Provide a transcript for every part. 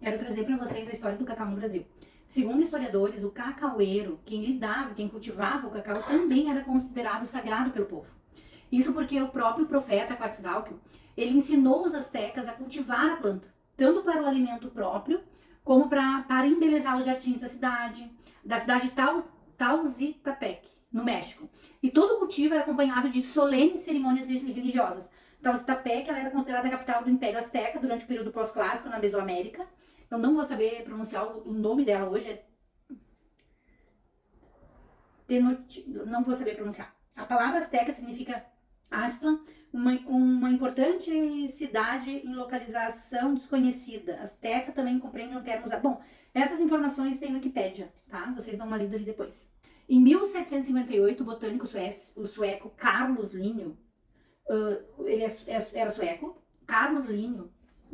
quero trazer para vocês a história do cacau no Brasil. Segundo historiadores, o cacaueiro, quem lidava, quem cultivava o cacau, também era considerado sagrado pelo povo. Isso porque o próprio profeta Quetzalcoatl, ele ensinou os astecas a cultivar a planta, tanto para o alimento próprio, como para embelezar os jardins da cidade Tauzitepec, no México. E todo o cultivo era acompanhado de solenes cerimônias religiosas. Tauzitepec, ela era considerada a capital do Império Azteca durante o período pós-clássico na Mesoamérica. Eu não vou saber pronunciar o nome dela hoje, não vou saber pronunciar. A palavra azteca significa Aztlan, uma importante cidade em localização desconhecida. Azteca também compreende um termo usado. Bom, essas informações tem no Wikipédia, tá? Vocês dão uma lida ali depois. Em 1758, o botânico sueco Carlos Linne, ele era sueco, Carlos Linne,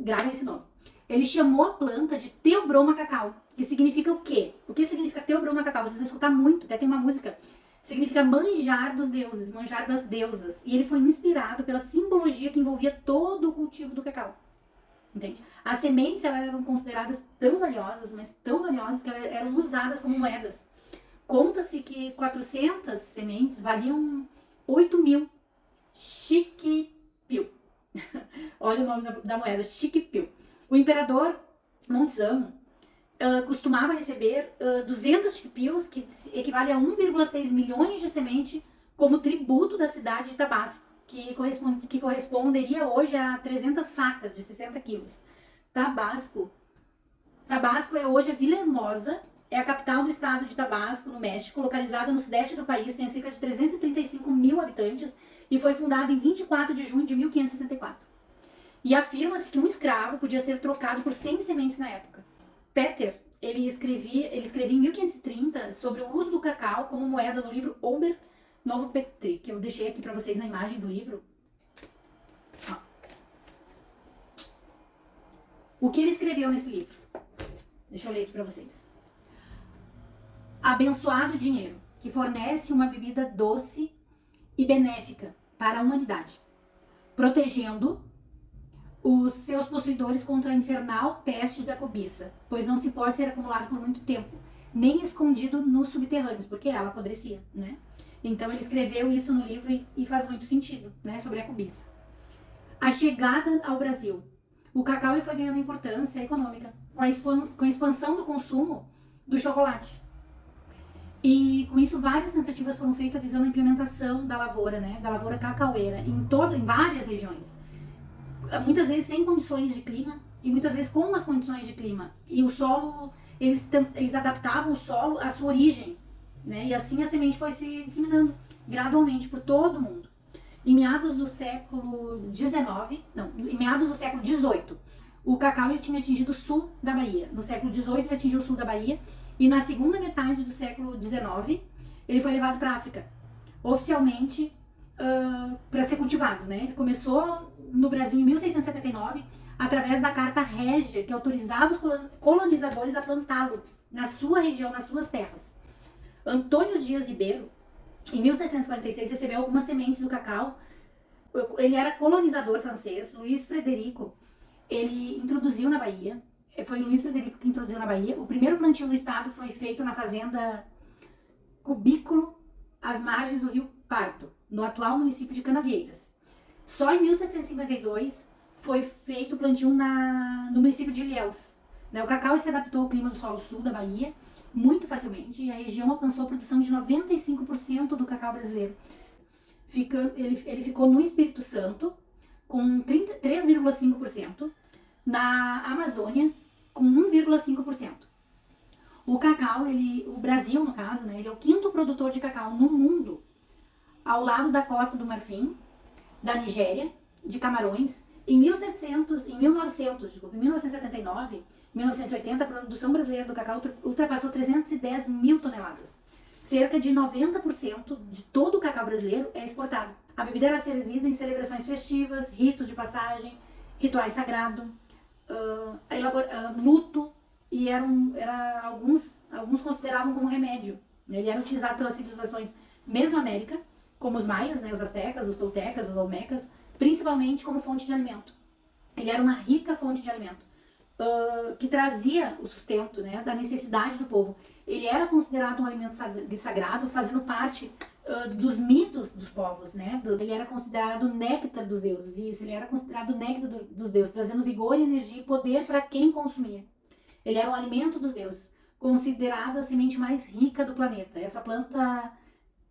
grava esse nome. Ele chamou a planta de Theobroma cacao, que significa o quê? O que significa Theobroma cacau? Vocês vão escutar muito, até tem uma música. Significa manjar dos deuses, manjar das deusas. E ele foi inspirado pela simbologia que envolvia todo o cultivo do cacau. Entende? As sementes elas eram consideradas tão valiosas, mas tão valiosas que elas eram usadas como moedas. Conta-se que 400 sementes valiam 8.000 chiquipil. Olha o nome da moeda, chiquipil. O imperador Monzano costumava receber 200 chiquipils, que equivale a 1,6 milhões de semente, como tributo da cidade de Tabasco, que corresponderia hoje a 300 sacas de 60 quilos. Tabasco é hoje a Villahermosa, é a capital do estado de Tabasco, no México, localizada no sudeste do país, tem cerca de 335 mil habitantes e foi fundada em 24 de junho de 1564. E afirma-se que um escravo podia ser trocado por 100 sementes na época. Peter, ele escrevia em 1530 sobre o uso do cacau como moeda no livro Ober Novo Petri, que eu deixei aqui para vocês na imagem do livro. O que ele escreveu nesse livro? Deixa eu ler aqui para vocês. Abençoado dinheiro, que fornece uma bebida doce e benéfica para a humanidade, protegendo os seus possuidores contra a infernal peste da cobiça, pois não se pode ser acumulado por muito tempo, nem escondido nos subterrâneos, porque ela apodrecia, né? Então ele escreveu isso no livro e faz muito sentido, né, sobre a cobiça. A chegada ao Brasil. O cacau ele foi ganhando importância econômica com a expansão do consumo do chocolate. E com isso várias tentativas foram feitas visando a implementação da lavoura, né, da lavoura cacaueira em várias regiões. Muitas vezes sem condições de clima e muitas vezes com as condições de clima. E o solo, eles adaptavam o solo à sua origem, né? E assim a semente foi se disseminando gradualmente por todo o mundo. Em meados do século XVIII, o cacau ele tinha atingido o sul da Bahia. No século XVIII ele atingiu o sul da Bahia e na segunda metade do século XIX ele foi levado para a África, oficialmente para ser cultivado, né? Ele começou no Brasil em 1679, através da Carta Régia, que autorizava os colonizadores a plantá-lo na sua região, nas suas terras. Antônio Dias Ribeiro, em 1746, recebeu algumas sementes do cacau. Ele era colonizador francês. Luiz Frederico, ele introduziu na Bahia. Foi Luiz Frederico que introduziu na Bahia. O primeiro plantio no estado foi feito na fazenda Cubículo, às margens do rio Pardo, no atual município de Canavieiras. Só em 1752 foi feito o plantio no município de Ilhéus. O cacau se adaptou ao clima do solo sul da Bahia muito facilmente e a região alcançou a produção de 95% do cacau brasileiro. Ele ficou no Espírito Santo com 3,5%, na Amazônia com 1,5%. O cacau, o Brasil no caso, né, ele é o quinto produtor de cacau no mundo, ao lado da Costa do Marfim, da Nigéria, de Camarões. Em 1979, 1980, a produção brasileira do cacau ultrapassou 310 mil toneladas. Cerca de 90% de todo o cacau brasileiro é exportado. A bebida era servida em celebrações festivas, ritos de passagem, rituais sagrados, luto, e alguns consideravam como remédio. Ele era utilizado pelas civilizações Mesoamérica, como os maias, né, os astecas, os toltecas, os olmecas, principalmente como fonte de alimento. Ele era uma rica fonte de alimento. que trazia o sustento, né, da necessidade do povo. Ele era considerado um alimento sagrado, fazendo parte dos mitos dos povos, né? Ele era considerado o néctar dos deuses, isso, ele era considerado o néctar dos deuses, trazendo vigor, energia e poder para quem consumia. Ele era o alimento dos deuses, considerado a semente mais rica do planeta. Essa planta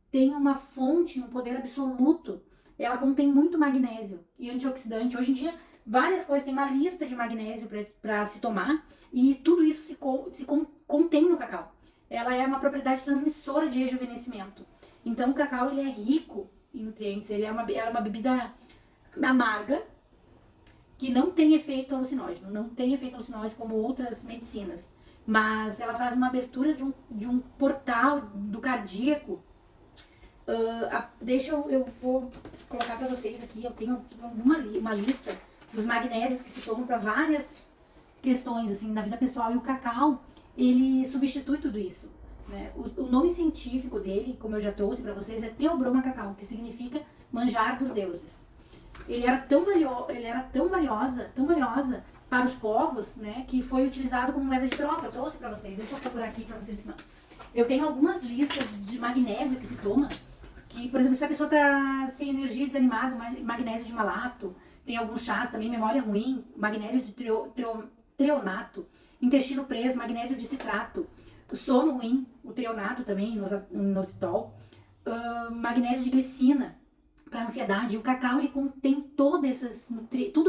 tem uma fonte, um poder absoluto. Ela contém muito magnésio e antioxidante. Hoje em dia, várias coisas, tem uma lista de magnésio para se tomar, e tudo isso se contém no cacau. Ela é uma propriedade transmissora de rejuvenescimento. Então o cacau, ele é rico em nutrientes, ela é uma bebida amarga, que não tem efeito alucinógeno, não tem efeito alucinógeno como outras medicinas, mas ela faz uma abertura de um portal do cardíaco. Eu vou colocar para vocês aqui, eu tenho uma lista dos magnésios que se tomam para várias questões assim na vida pessoal, e o cacau, ele substitui tudo isso, né? O nome científico dele, como eu já trouxe para vocês, é Theobroma cacau, que significa manjar dos deuses. Ele era tão valiosa para os povos, né, que foi utilizado como moeda de troca. Eu trouxe para vocês, deixa eu procurar aqui para vocês. Eu tenho algumas listas de magnésio que se toma, que, por exemplo, se a pessoa tá sem energia, desanimada, magnésio de malato, tem alguns chás também, memória ruim, magnésio de treonato, intestino preso, magnésio de citrato, sono ruim, o treonato também, inositol, magnésio de glicina, para ansiedade. O cacau, ele contém tudo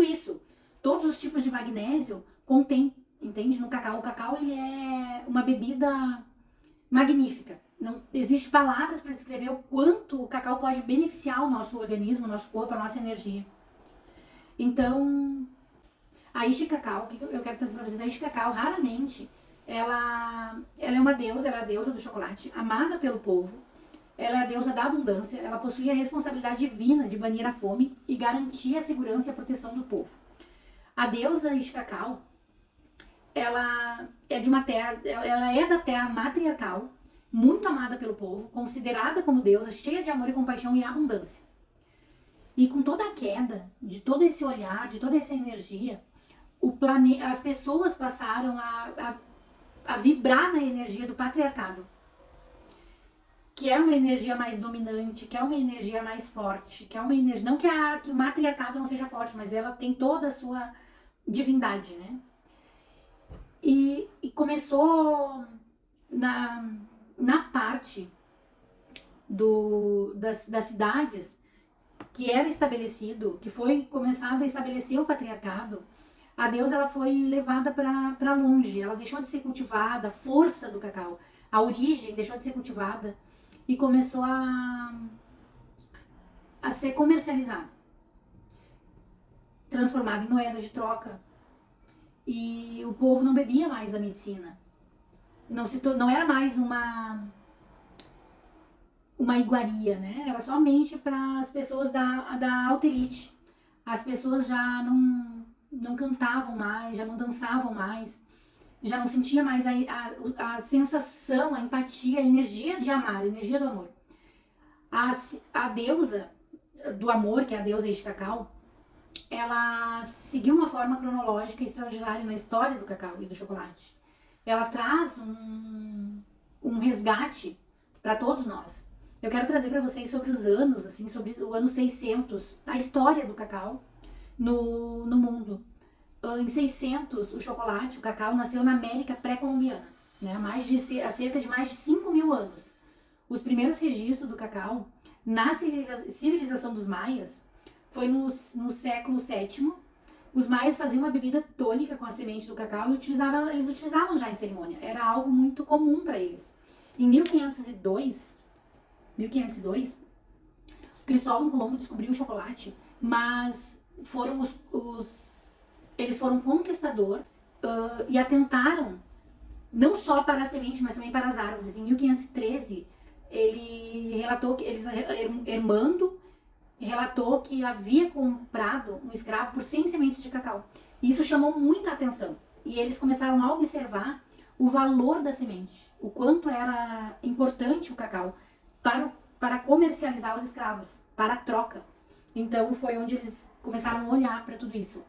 isso, todos os tipos de magnésio contém, entende? No cacau. O cacau, ele é uma bebida magnífica. Não existe palavras para descrever o quanto o cacau pode beneficiar o nosso organismo, o nosso corpo, a nossa energia. Então, a Ixi Cacau, o que eu quero trazer para vocês? A Ixi Cacau, raramente, ela é uma deusa, ela é a deusa do chocolate, amada pelo povo. Ela é a deusa da abundância, ela possui a responsabilidade divina de banir a fome e garantir a segurança e a proteção do povo. A deusa Ixi Cacau, ela é de uma terra, ela é da terra matriarcal, muito amada pelo povo, considerada como deusa, cheia de amor e compaixão e abundância. E com toda a queda, de todo esse olhar, de toda essa energia, as pessoas passaram a vibrar na energia do patriarcado, que é uma energia mais dominante, que é uma energia mais forte, que é uma energia, não que o matriarcado não seja forte, mas ela tem toda a sua divindade, né? E começou na parte das cidades que era estabelecido, que foi começado a estabelecer o patriarcado. A deusa, ela foi levada para longe, ela deixou de ser cultivada, a força do cacau, a origem deixou de ser cultivada e começou a ser comercializada, transformada em moeda de troca. E o povo não bebia mais da medicina, não era mais uma iguaria, né? Era somente para as pessoas da alta elite. As pessoas já não cantavam mais, já não dançavam mais, já não sentia mais a sensação, a empatia, a energia de amar, a energia do amor. A deusa do amor, que é a deusa Ixi Cacau, ela seguiu uma forma cronológica extraordinária na história do cacau e do chocolate. Ela traz um resgate para todos nós. Eu quero trazer para vocês sobre os anos, assim, sobre o ano 600, a história do cacau no mundo. Em 600, o chocolate, o cacau, nasceu na América pré-colombiana, né? Há cerca de mais de 5.000 anos. Os primeiros registros do cacau na civilização dos maias foi no século VII. Os maias faziam uma bebida tônica com a semente do cacau e eles utilizavam já em cerimônia. Era algo muito comum para eles. Em 1502, Cristóvão Colombo descobriu o chocolate, mas eles foram conquistador e atentaram não só para a semente, mas também para as árvores. Em 1513, Hermando relatou que havia comprado um escravo por 100 sementes de cacau. E isso chamou muita atenção. E eles começaram a observar o valor da semente, o quanto era importante o cacau para comercializar os escravos, para a troca. Então foi onde eles começaram a olhar para tudo isso.